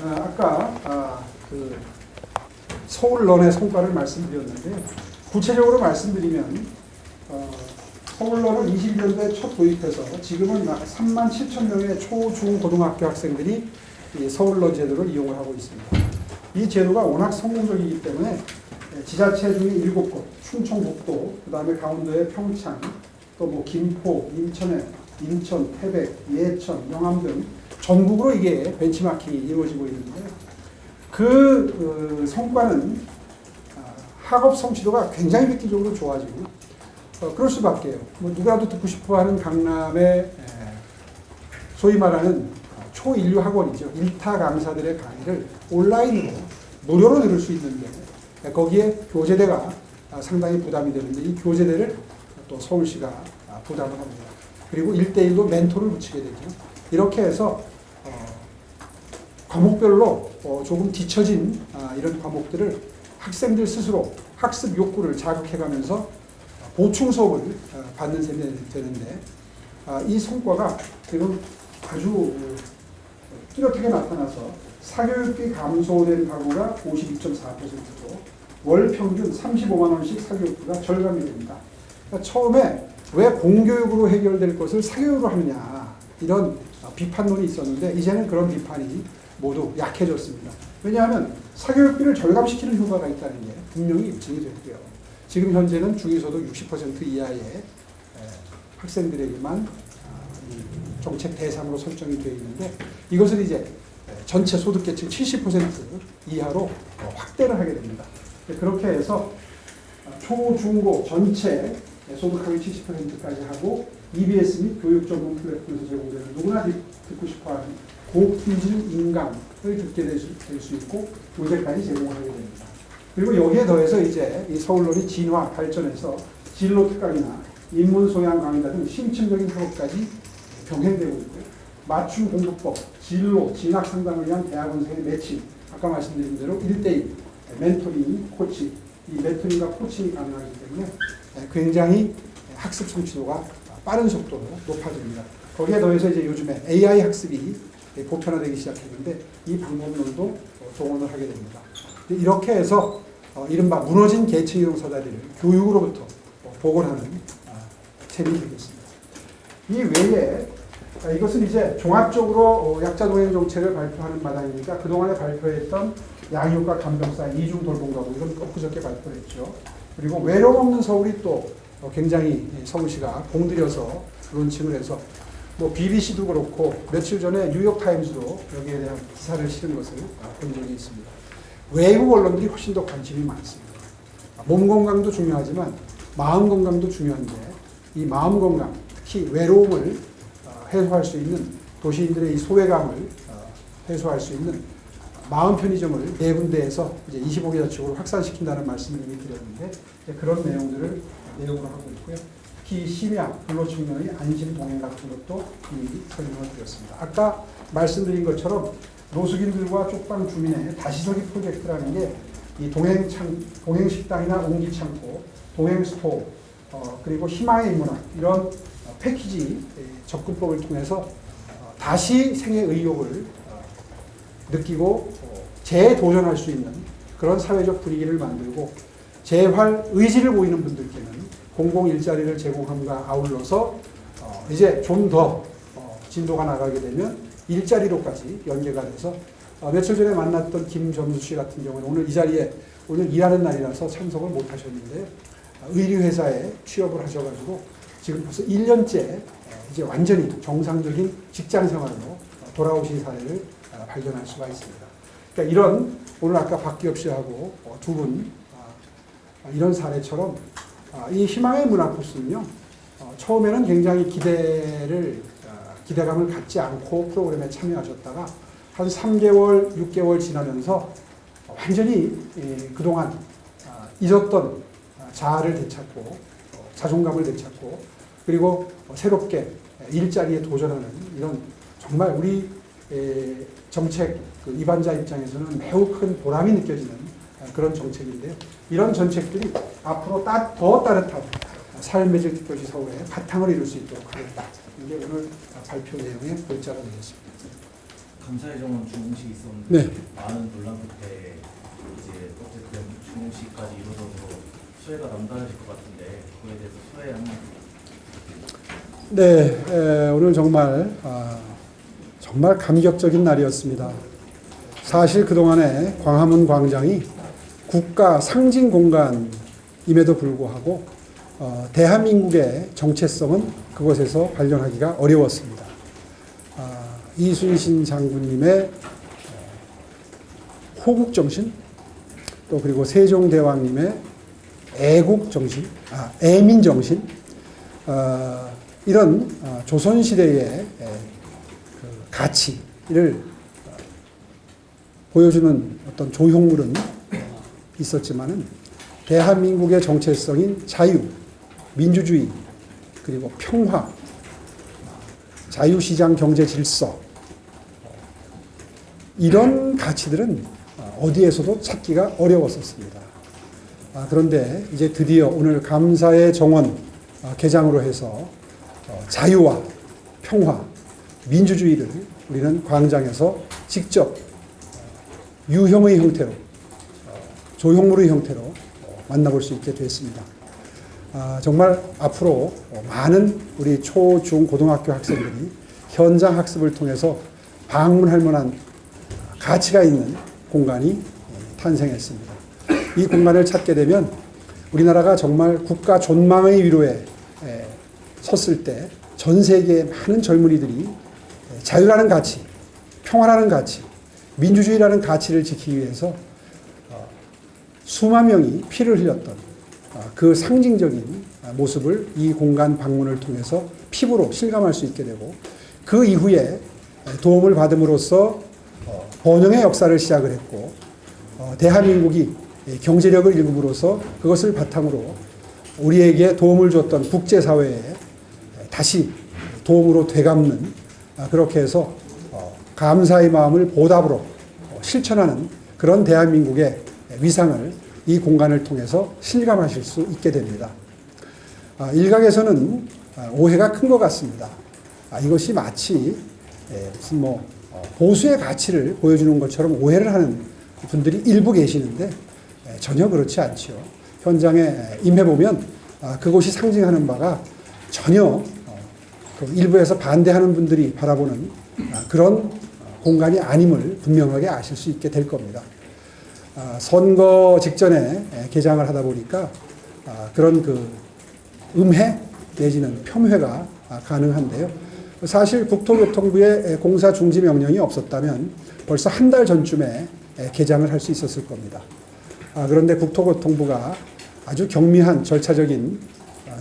아까 그 서울런의 성과를 말씀드렸는데요. 구체적으로 말씀드리면 서울런을 21년도에 첫 도입해서 지금은 37,000명의 초, 중, 고등학교 학생들이 이 서울런 제도를 이용을 하고 있습니다. 이 제도가 워낙 성공적이기 때문에 지자체 중에 7곳, 충청북도, 그 다음에 강원도의 평창, 또 뭐 김포, 인천, 태백, 예천, 영암 등 전국으로 이게 벤치마킹이 이루어지고 있는데요. 그 성과는 학업 성취도가 굉장히 획기적으로 좋아지고 그럴 수밖에요. 뭐 누구라도 듣고 싶어하는 강남의 소위 말하는 초인류 학원이죠. 일타 강사들의 강의를 온라인으로 무료로 들을 수 있는데 거기에 교재대가 상당히 부담이 되는데 이 교재대를 또 서울시가 부담을 합니다. 그리고 1대1로 멘토를 붙이게 되죠. 이렇게 해서 과목별로 조금 뒤처진 이런 과목들을 학생들 스스로 학습 욕구를 자극해가면서 보충 수업을 받는 셈이 되는데 이 성과가 지금 아주 뚜렷하게 나타나서 사교육비 감소된 가구가 52.4%로 월 평균 35만 원씩 사교육비가 절감이 됩니다. 그러니까 처음에 왜 공교육으로 해결될 것을 사교육으로 하느냐 이런 비판론이 있었는데 이제는 그런 비판이 모두 약해졌습니다. 왜냐하면 사교육비를 절감시키는 효과가 있다는 게 분명히 입증이 됐고요. 지금 현재는 중위소득 60% 이하의 학생들에게만 정책 대상으로 설정이 되어 있는데 이것을 이제 전체 소득계층 70% 이하로 확대를 하게 됩니다. 그렇게 해서 초, 중, 고 전체 소득학위 70%까지 하고 EBS 및 교육 전문 플랫폼에서 제공되는 누구나 듣고 싶어하는 고품질 인강을 듣게 될 수 있고 교재까지 제공을 하게 됩니다. 그리고 여기에 더해서 이제 이 서울론이 진화, 발전해서 진로 특강이나 인문 소양 강의나 등 심층적인 학업까지 병행되고 있고요. 맞춤 공부법, 진로, 진학 상담을 위한 대학원생의 매칭, 아까 말씀드린 대로 1대1 멘토링, 코치 이 멘토링과 코칭이 가능하기 때문에 굉장히 학습 성취도가 빠른 속도로 높아집니다. 거기에 더해서 이제 요즘에 AI 학습이 보편화되기 시작했는데 이 방법론도 동원을 하게 됩니다. 이렇게 해서 이른바 무너진 계층이동 사다리를 교육으로부터 복원하는 셈이 되겠습니다. 이 외에 이것은 이제 종합적으로 약자 동행 정책을 발표하는 마당이니까 그동안에 발표했던 양육과 간병사 이중 돌봄가구 이건 엊그저께 발표했죠. 그리고 외로움 없는 서울이 또 굉장히 서울시가 공들여서 론칭을 해서 뭐 BBC도 그렇고 며칠 전에 뉴욕타임즈도 여기에 대한 기사를 실은 것을 본 적이 있습니다. 외국 언론들이 훨씬 더 관심이 많습니다. 몸 건강도 중요하지만 마음 건강도 중요한데 이 마음 건강, 특히 외로움을 해소할 수 있는 도시인들의 이 소외감을 해소할 수 있는 마음 편의점을 네 군데에서 이제 25개 저축으로 확산시킨다는 말씀을 이미 드렸는데 그런 내용들을 내용으로 하고 있고요. 특히 심야, 근로 측면의 안심 동행 같은 것도 이미 설명을 드렸습니다. 아까 말씀드린 것처럼 노숙인들과 쪽방 주민의 다시서기 프로젝트라는 게 이 동행 식당이나 옹기 창고, 동행 스토어, 그리고 희망의 문화 이런 패키지 접근법을 통해서 다시 생애 의욕을 느끼고 재도전할 수 있는 그런 사회적 분위기를 만들고 재활 의지를 보이는 분들께는 공공 일자리를 제공함과 아울러서 이제 좀 더 진도가 나가게 되면 일자리로까지 연계가 돼서 며칠 전에 만났던 김점수 씨 같은 경우는 오늘 이 자리에 오늘 일하는 날이라서 참석을 못 하셨는데 의류회사에 취업을 하셔가지고 지금 벌써 1년째 이제 완전히 정상적인 직장 생활로 돌아오신 사례를 발견할 수가 있습니다. 그러니까 이런 오늘 아까 박기엽 씨하고 두 분 이런 사례처럼 이 희망의 문화 코스는요 처음에는 굉장히 기대감을 갖지 않고 프로그램에 참여하셨다가 한 3개월, 6개월 지나면서 완전히 그동안 잊었던 자아를 되찾고 자존감을 되찾고 그리고 새롭게 일자리에 도전하는 이런 정말 우리 정책 입안자 입장에서는 매우 큰 보람이 느껴지는 그런 정책인데요. 이런 정책들이 앞으로 더 따뜻한 삶의 질 특별시 서울에 바탕을 이룰 수 있도록 하겠다. 이게 오늘 발표 내용의 골자가 되겠습니다. 감사의 정원 중공식이 있었는데 네. 많은 논란 끝에 이제 어쨌든 중공식까지 이루어져서 수혜가 남다르실 것 같은데 그거에 대해서 수혜 한마디. 네, 오늘 정말 감격적인 날이었습니다. 사실 그동안에 광화문 광장이 국가 상징 공간임에도 불구하고 대한민국의 정체성은 그곳에서 발견하기가 어려웠습니다. 이순신 장군님의 호국정신, 또 그리고 세종대왕님의 애국정신, 애민정신, 이런 조선시대의 가치를 보여주는 어떤 조형물은 있었지만은 대한민국의 정체성인 자유, 민주주의, 그리고 평화, 자유시장 경제 질서, 이런 가치들은 어디에서도 찾기가 어려웠었습니다. 그런데 이제 드디어 오늘 감사의 정원 개장으로 해서 자유와 평화, 민주주의를 우리는 광장에서 직접 유형의 형태로, 조형물의 형태로 만나볼 수 있게 됐습니다. 정말 앞으로 많은 우리 초, 중, 고등학교 학생들이 현장 학습을 통해서 방문할 만한 가치가 있는 공간이 탄생했습니다. 이 공간을 찾게 되면 우리나라가 정말 국가 존망의 위로에 섰을 때 전 세계의 많은 젊은이들이 자유라는 가치, 평화라는 가치, 민주주의라는 가치를 지키기 위해서 수만 명이 피를 흘렸던 그 상징적인 모습을 이 공간 방문을 통해서 피부로 실감할 수 있게 되고 그 이후에 도움을 받음으로써 번영의 역사를 시작을 했고 대한민국이 경제력을 일금으로써 그것을 바탕으로 우리에게 도움을 줬던 국제사회에 다시 도움으로 되갚는 그렇게 해서 감사의 마음을 보답으로 실천하는 그런 대한민국의 위상을 이 공간을 통해서 실감하실 수 있게 됩니다. 일각에서는 오해가 큰 것 같습니다. 이것이 마치 무슨 보수의 가치를 보여주는 것처럼 오해를 하는 분들이 일부 계시는데 전혀 그렇지 않죠. 현장에 임해보면 그곳이 상징하는 바가 전혀 그 일부에서 반대하는 분들이 바라보는 그런 공간이 아님을 분명하게 아실 수 있게 될 겁니다. 선거 직전에 개장을 하다 보니까 그런 그 음해 내지는 폄훼가 가능한데요. 사실 국토교통부의 공사 중지 명령이 없었다면 벌써 한 달 전쯤에 개장을 할 수 있었을 겁니다. 그런데 국토교통부가 아주 경미한 절차적인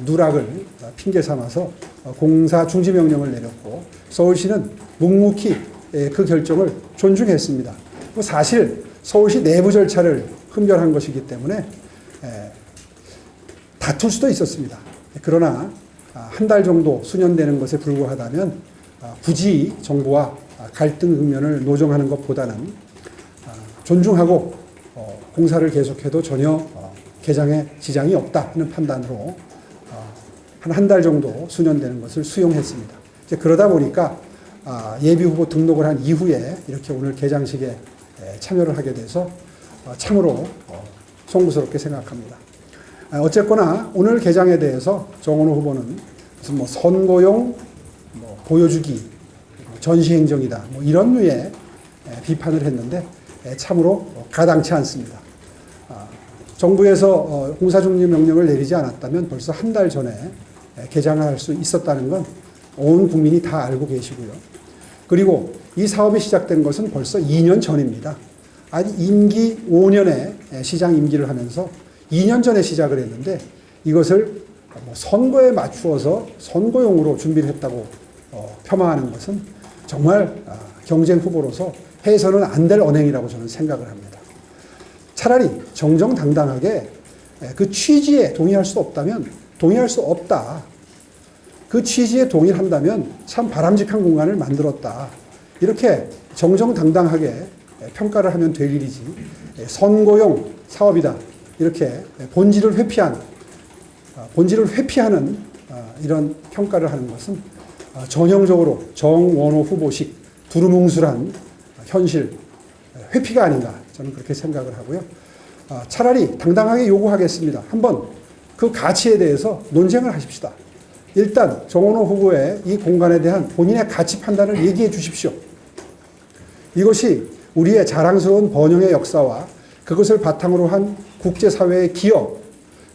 누락을 핑계 삼아서 공사 중지 명령을 내렸고 서울시는 묵묵히 그 결정을 존중했습니다. 사실 서울시 내부 절차를 흠결한 것이기 때문에 다툴 수도 있었습니다. 그러나 한 달 정도 수년되는 것에 불과하다면 굳이 정부와 갈등 국면을 노정하는 것보다는 존중하고 공사를 계속해도 전혀 개장에 지장이 없다 하는 판단으로 한 달 정도 수년되는 것을 수용했습니다. 이제 그러다 보니까 예비 후보 등록을 한 이후에 이렇게 오늘 개장식에 참여를 하게 돼서 참으로 송구스럽게 생각합니다. 어쨌거나 오늘 개장에 대해서 정원호 후보는 무슨 선거용 보여주기 전시행정이다 이런 류의 비판을 했는데 참으로 가당치 않습니다. 정부에서 공사중지 명령을 내리지 않았다면 벌써 한 달 전에 개장할 수 있었다는 건 온 국민이 다 알고 계시고요. 그리고 이 사업이 시작된 것은 벌써 2년 전입니다. 아니 임기 5년에 시장 임기를 하면서 2년 전에 시작을 했는데 이것을 선거에 맞추어서 선거용으로 준비를 했다고 폄하하는 것은 정말 경쟁 후보로서 해서는 안 될 언행이라고 저는 생각을 합니다. 차라리 정정당당하게 그 취지에 동의할 수 없다면 동의할 수 없다. 그 취지에 동의를 한다면 참 바람직한 공간을 만들었다. 이렇게 정정당당하게 평가를 하면 될 일이지 선거용 사업이다. 이렇게 본질을 회피하는 이런 평가를 하는 것은 전형적으로 정원호 후보식 두루뭉술한 현실 회피가 아닌가 저는 그렇게 생각을 하고요. 차라리 당당하게 요구하겠습니다. 한번 그 가치에 대해서 논쟁을 하십시다. 일단 정원호 후보의 이 공간에 대한 본인의 가치 판단을 얘기해 주십시오. 이것이 우리의 자랑스러운 번영의 역사와 그것을 바탕으로 한 국제사회의 기여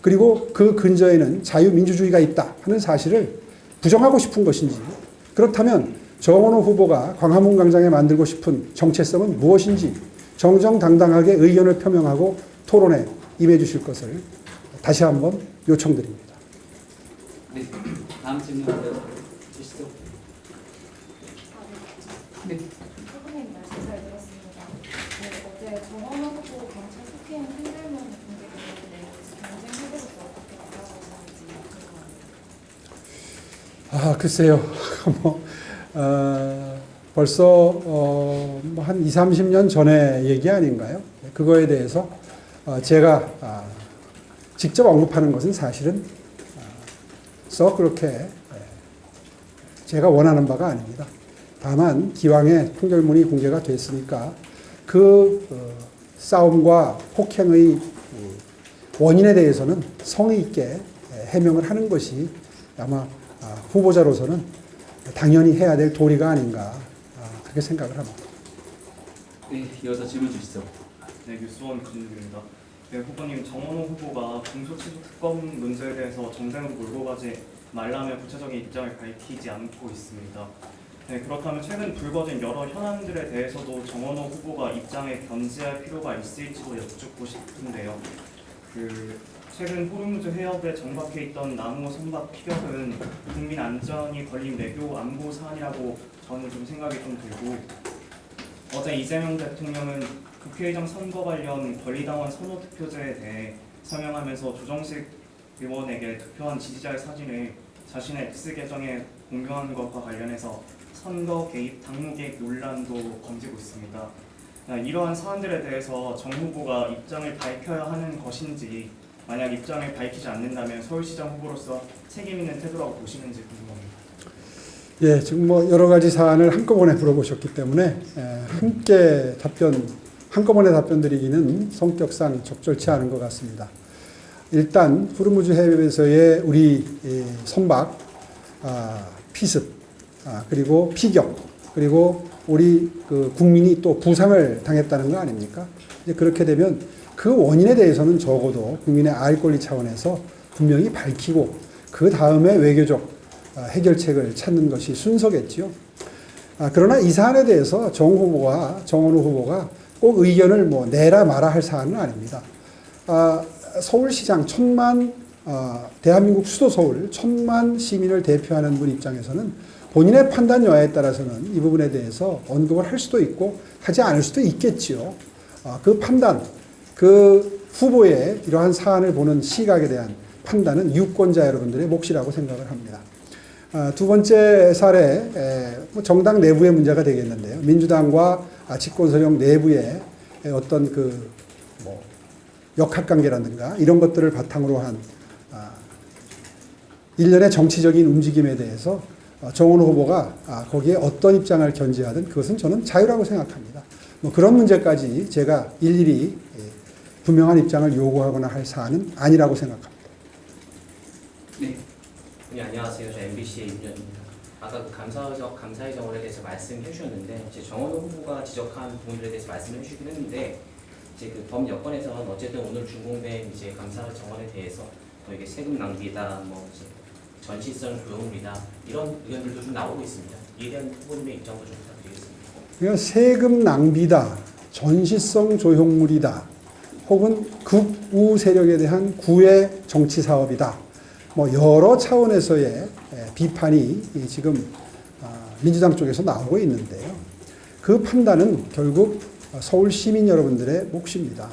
그리고 그 근저에는 자유민주주의가 있다 하는 사실을 부정하고 싶은 것인지 그렇다면 정원호 후보가 광화문 광장에 만들고 싶은 정체성은 무엇인지 정정당당하게 의견을 표명하고 토론에 임해 주실 것을 다시 한번 요청드립니다. 네, 다음 질문 주시죠. 네. 후보님 말씀 잘 들었습니다. 어제 정원호 후보 경찰 폭행 흔들면이 공개됐는데 경쟁 후보로서 어떻게 바라보시는지 궁금합니다. 글쎄요. 벌써 한 20, 30년 전의 얘기 아닌가요? 그거에 대해서 제가 직접 언급하는 것은 사실은 썩 그렇게 제가 원하는 바가 아닙니다. 다만 기왕에 판결문이 공개가 됐으니까 그 싸움과 폭행의 원인에 대해서는 성의 있게 해명을 하는 것이 아마 후보자로서는 당연히 해야 될 도리가 아닌가 그렇게 생각을 합니다. 네, 이어서 질문 주시죠. 네, 뉴스원 김준입니다. 네, 후보님 정원호 후보가 공소취소 특검 문제에 대해서 정쟁으로 몰고 가지 말라며 구체적인 입장을 밝히지 않고 있습니다. 네, 그렇다면 최근 불거진 여러 현안들에 대해서도 정원호 후보가 입장에 견지할 필요가 있을지도 여쭙고 싶은데요. 최근 호르무즈 해협에 정박해 있던 나무 선박 피격은 국민 안전이 걸린 외교 안보 사안이라고 저는 좀 생각이 좀 들고 어제 이재명 대통령은 국회의장 선거 관련 권리당원 선호 투표제에 대해 설명하면서 조정식 의원에게 투표한 지지자의 사진을 자신의 X 계정에 공유한 것과 관련해서 선거 개입 당무 개입 논란도 번지고 있습니다. 이러한 사안들에 대해서 정 후보가 입장을 밝혀야 하는 것인지, 만약 입장을 밝히지 않는다면 서울시장 후보로서 책임 있는 태도라고 보시는지 궁금합니다. 예, 지금 뭐 여러 가지 사안을 한꺼번에 물어보셨기 때문에 한꺼번에 답변 드리기는 성격상 적절치 않은 것 같습니다. 일단 후르무즈 해협에서의 우리 선박, 피습, 그리고 피격, 그리고 우리 그 국민이 또 부상을 당했다는 거 아닙니까? 이제 그렇게 되면 그 원인에 대해서는 적어도 국민의 알 권리 차원에서 분명히 밝히고 그 다음에 외교적 해결책을 찾는 것이 순서겠지요. 그러나 이 사안에 대해서 정원호 후보가 꼭 의견을 뭐 내라 마라 할 사안은 아닙니다. 서울시장 대한민국 수도 서울 1000만 시민을 대표하는 분 입장에서는 본인의 판단 여하에 따라서는 이 부분에 대해서 언급을 할 수도 있고 하지 않을 수도 있겠지요. 그 판단, 그 후보의 이러한 사안을 보는 시각에 대한 판단은 유권자 여러분들의 몫이라고 생각을 합니다. 두 번째 사례, 정당 내부의 문제가 되겠는데요. 민주당과 집권 세력 내부의 어떤 역학관계라든가 이런 것들을 바탕으로 한 일련의 정치적인 움직임에 대해서 정원호 후보가 거기에 어떤 입장을 견지하든 그것은 저는 자유라고 생각합니다. 뭐 그런 문제까지 제가 일일이 분명한 입장을 요구하거나 할 사안은 아니라고 생각합니다. 네. 네, 안녕하세요. 저 MBC의 임현입니다. 아까 그 감사의 정원에 대해서 말씀해 주셨는데 이제 정원호 후보가 지적한 부분들에 대해서 말씀해 주시긴 했는데 이제 그 범여권에서는 어쨌든 오늘 준공된 이제 감사 정원에 대해서 뭐 이게 세금 낭비다, 뭐 이제 전시성 조형물이다 이런 의견들도 좀 나오고 있습니다. 이에 대한 후보님의 입장도 좀 부탁드리겠습니다. 그러니까 세금 낭비다, 전시성 조형물이다, 혹은 극우 세력에 대한 구애 정치 사업이다. 뭐 여러 차원에서의 비판이 지금 민주당 쪽에서 나오고 있는데요. 그 판단은 결국 서울 시민 여러분들의 몫입니다.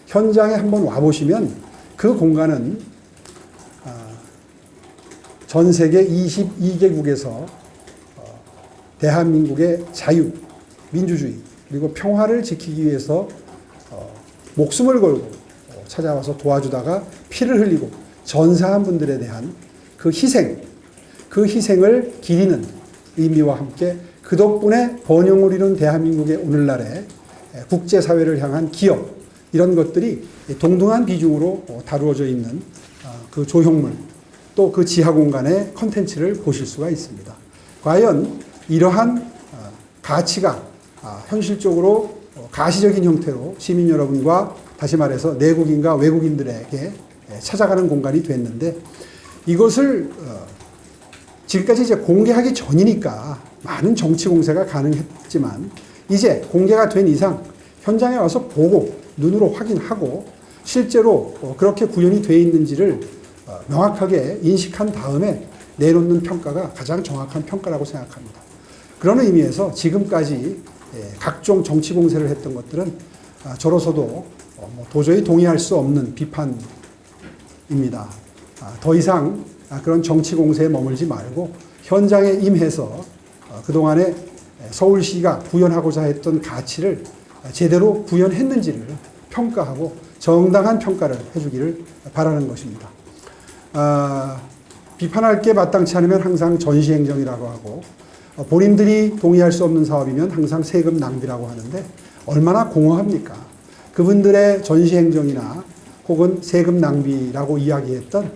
현장에 한번 와보시면 그 공간은 전 세계 22개국에서 대한민국의 자유, 민주주의, 그리고 평화를 지키기 위해서 목숨을 걸고 찾아와서 도와주다가 피를 흘리고 전사한 분들에 대한 그 희생을 기리는 의미와 함께 그 덕분에 번영을 이룬 대한민국의 오늘날의 국제사회를 향한 기여, 이런 것들이 동등한 비중으로 다루어져 있는 그 조형물, 또 그 지하 공간의 컨텐츠를 보실 수가 있습니다. 과연 이러한 가치가 현실적으로 가시적인 형태로 시민 여러분과 다시 말해서 내국인과 외국인들에게 찾아가는 공간이 됐는데, 이것을 지금까지 이제 공개하기 전이니까 많은 정치 공세가 가능했지만 이제 공개가 된 이상 현장에 와서 보고 눈으로 확인하고 실제로 그렇게 구현이 되어 있는지를 명확하게 인식한 다음에 내놓는 평가가 가장 정확한 평가라고 생각합니다. 그런 의미에서 지금까지 각종 정치 공세를 했던 것들은 저로서도 도저히 동의할 수 없는 비판입니다. 더 이상 그런 정치 공세에 머물지 말고 현장에 임해서 그동안에 서울시가 구현하고자 했던 가치를 제대로 구현했는지를 평가하고 정당한 평가를 해주기를 바라는 것입니다. 비판할 게 마땅치 않으면 항상 전시행정이라고 하고, 본인들이 동의할 수 없는 사업이면 항상 세금 낭비라고 하는데 얼마나 공허합니까? 그분들의 전시행정이나 혹은 세금 낭비라고 이야기했던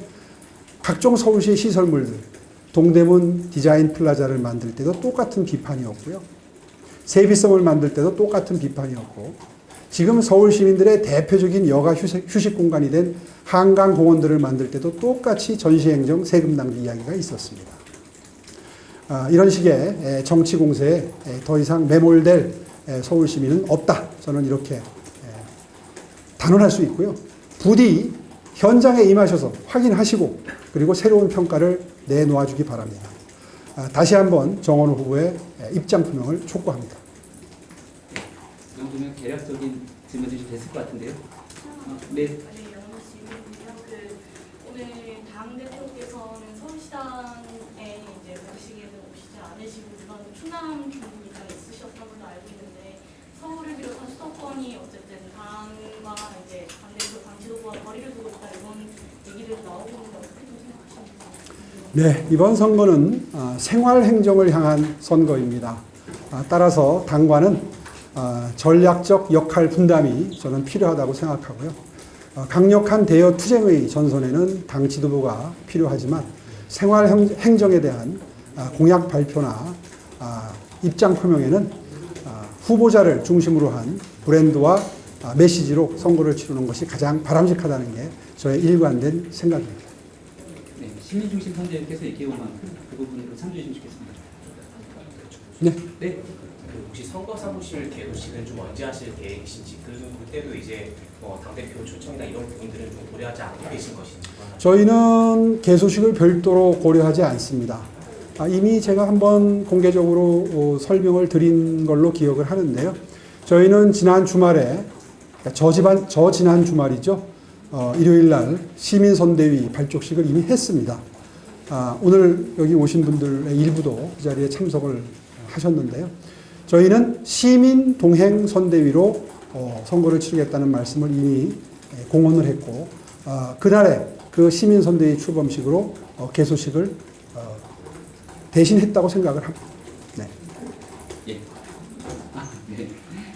각종 서울시의 시설물들, 동대문 디자인 플라자를 만들 때도 똑같은 비판이었고요. 세비섬을 만들 때도 똑같은 비판이었고, 지금 서울 시민들의 대표적인 여가 휴식 공간이 된 한강공원들을 만들 때도 똑같이 전시행정 세금 낭비 이야기가 있었습니다. 이런 식의 정치 공세에 더 이상 매몰될 서울 시민은 없다. 저는 이렇게 단언할 수 있고요. 부디 현장에 임하셔서 확인하시고 그리고 새로운 평가를 내놓아 주기 바랍니다. 다시 한번 정원호 후보의 입장 표명을 촉구합니다. 이 정도면 개략적인 질문들이 됐을 것 같은데요. 네. 오늘 당대표께서는 서울시장에 이제 가시기에는 오시지 않으시고 그런 충남 중국이 있으셨던 걸로 알고 있는데 서울을 비롯한 어쨌든 당과 이제 반대로 당 지도부와 거리를 두고 있다 이런 얘기를 나오고 있는데 어떻게 좀 생각하십니까? 네, 이번 선거는 생활 행정을 향한 선거입니다. 따라서 당과는 전략적 역할 분담이 저는 필요하다고 생각하고요. 강력한 대여 투쟁의 전선에는 당 지도부가 필요하지만 생활 행정에 대한 공약 발표나 입장 표명에는 후보자를 중심으로 한 브랜드와 메시지로 선거를 치르는 것이 가장 바람직하다는 게 저의 일관된 생각입니다. 네, 시민중심 선대위께서 얘기해온 만큼 그 부분으로 참조해 주시면 좋겠습니다. 네. 네. 그 혹시 선거 사무실 개소식은 좀 언제 하실 계획이신지, 그리고 그때도 이제 당대표 초청이나 이런 부분들은 좀 고려하지 않고 계신 것인지. 저희는 개소식을 별도로 고려하지 않습니다. 이미 제가 한번 공개적으로 설명을 드린 걸로 기억을 하는데요. 저희는 지난 주말에, 지난 주말이죠. 일요일 날 시민선대위 발족식을 이미 했습니다. 오늘 여기 오신 분들의 일부도 그 자리에 참석을 하셨는데요. 저희는 시민동행선대위로 선거를 치르겠다는 말씀을 이미 공언을 했고, 그날에 그 시민선대위 출범식으로 개소식을 대신했다고 생각을 합니다. 네. 예. 네.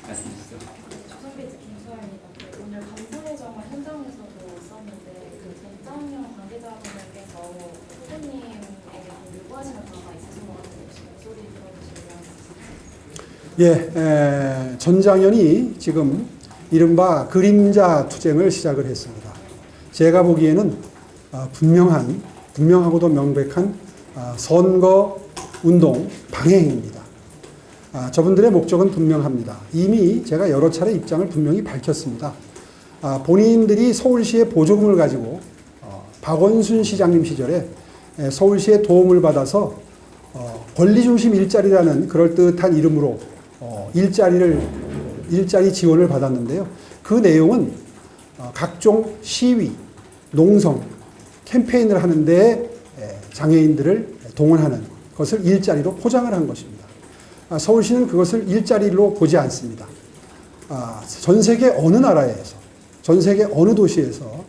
말씀하시죠. 조선비즈 김소연입니다. 오늘 감사회정을 현장에서도 있었는데 그 전장형 관계자분들께서 후보님에게 좀 요구하시는 바가 있으신 것 같은데 혹시 목소리 들어주시면. 예, 전장현이 지금 이른바 그림자 투쟁을 시작을 했습니다. 제가 보기에는 분명하고도 명백한 선거 운동 방해입니다. 저분들의 목적은 분명합니다. 이미 제가 여러 차례 입장을 분명히 밝혔습니다. 본인들이 서울시의 보조금을 가지고 박원순 시장님 시절에 서울시의 도움을 받아서 권리중심 일자리라는 그럴듯한 이름으로 일자리 지원을 받았는데요. 그 내용은 각종 시위, 농성, 캠페인을 하는데 장애인들을 동원하는 것을 일자리로 포장을 한 것입니다. 서울시는 그것을 일자리로 보지 않습니다. 전 세계 어느 나라에서, 전 세계 어느 도시에서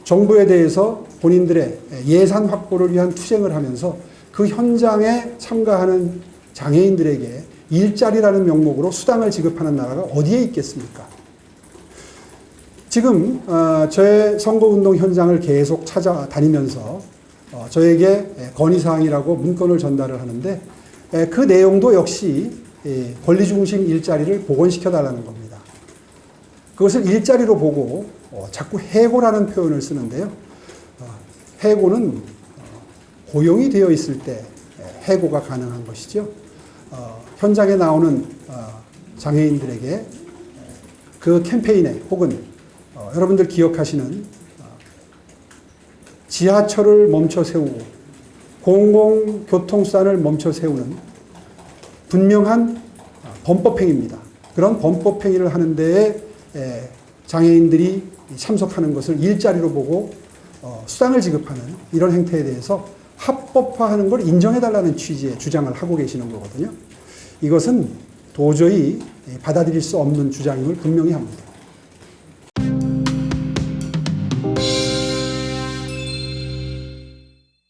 정부에 대해서 본인들의 예산 확보를 위한 투쟁을 하면서 그 현장에 참가하는 장애인들에게 일자리라는 명목으로 수당을 지급하는 나라가 어디에 있겠습니까? 지금 저의 선거운동 현장을 계속 찾아다니면서 저에게 건의사항이라고 문건을 전달을 하는데 그 내용도 역시 권리중심 일자리를 복원시켜달라는 겁니다. 그것을 일자리로 보고 자꾸 해고라는 표현을 쓰는데요. 해고는 고용이 되어 있을 때 해고가 가능한 것이죠. 현장에 나오는 장애인들에게 그 캠페인에 혹은 여러분들 기억하시는 지하철을 멈춰 세우고 공공교통수단을 멈춰 세우는 분명한 범법행위입니다. 그런 범법행위를 하는 데에 장애인들이 참석하는 것을 일자리로 보고 수당을 지급하는 이런 행태에 대해서 합법화하는 걸 인정해달라는 취지의 주장을 하고 계시는 거거든요. 이것은 도저히 받아들일 수 없는 주장임을 분명히 합니다.